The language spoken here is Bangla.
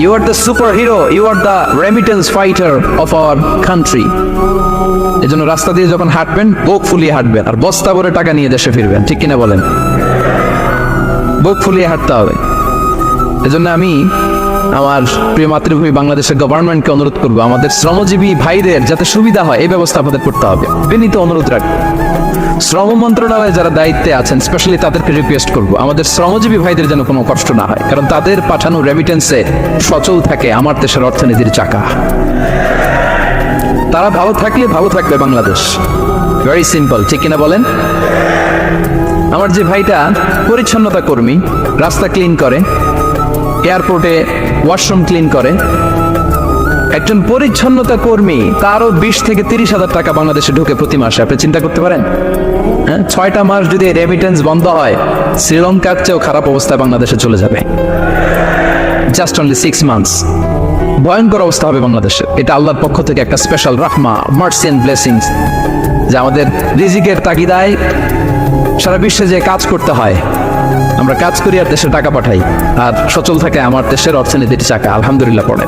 You are the super hero, you are the remittance fighter of our country. এই জন্য রাস্তা দিয়ে যখন হাঁটবেন বুক ফুলিয়ে হাঁটবেন, আর বস্তা ভরে টাকা নিয়ে দেশে ফিরবেন, ঠিক কিনা বলেন? বুক ফুলিয়ে হাঁটতে হবে। এজন্য আমি আমার প্রিয় মাতৃভূমি বাংলাদেশের গভর্নমেন্টকে অনুরোধ করবো, আমাদের শ্রমজীবী ভাইদের যাতে সুবিধা হয় এই ব্যবস্থা আমাদের করতে হবে। বিনীত অনুরোধ রাখবো, শ্রম মন্ত্রণালয়ে যারা দায়িত্বে আছেন স্পেশালি তাদেরকে রিকোয়েস্ট করবো, আমাদের শ্রমজীবী ভাইদের যেন কোনো কষ্ট না হয়, কারণ তাদের পাঠানো রেমিটেন্সে সচল থাকে আমার দেশের অর্থনীতির চাকা। তারা ভালো থাকলে ভালো থাকবে বাংলাদেশ। ভেরি সিম্পল, ঠিক কিনা বলেন? আমার যে ভাইটা পরিচ্ছন্নতা কর্মী, রাস্তা ক্লিন করে, এয়ারপোর্টে ওয়াশরুম ক্লিন করে, একজন পরিচ্ছন্নতা কর্মী তারও 20 থেকে 30 হাজার টাকা বাংলাদেশে ঢোকে প্রতি মাসে। আপনি চিন্তা করতে পারেন? হ্যাঁ, 6টা মাস যদি রেমিটেন্স বন্ধ হয়, শ্রীলঙ্কার চেয়েও খারাপ অবস্থায় বাংলাদেশে চলে যাবে। Just only 6 months. ভয়ঙ্কর অবস্থা হবে বাংলাদেশে। এটা আল্লাহর পক্ষ থেকে একটা স্পেশাল রাহমা, মার্সি এন্ড ব্লেসিংস, যে আমাদের রিজিকের তাগিদায় সারা বিশ্বে যে কাজ করতে হয়, আমরা কাজ করি আর দেশে টাকা পাঠাই, আর সচল থাকে আমার দেশের অর্থনীতির চাকা। আলহামদুলিল্লাহ পড়ে।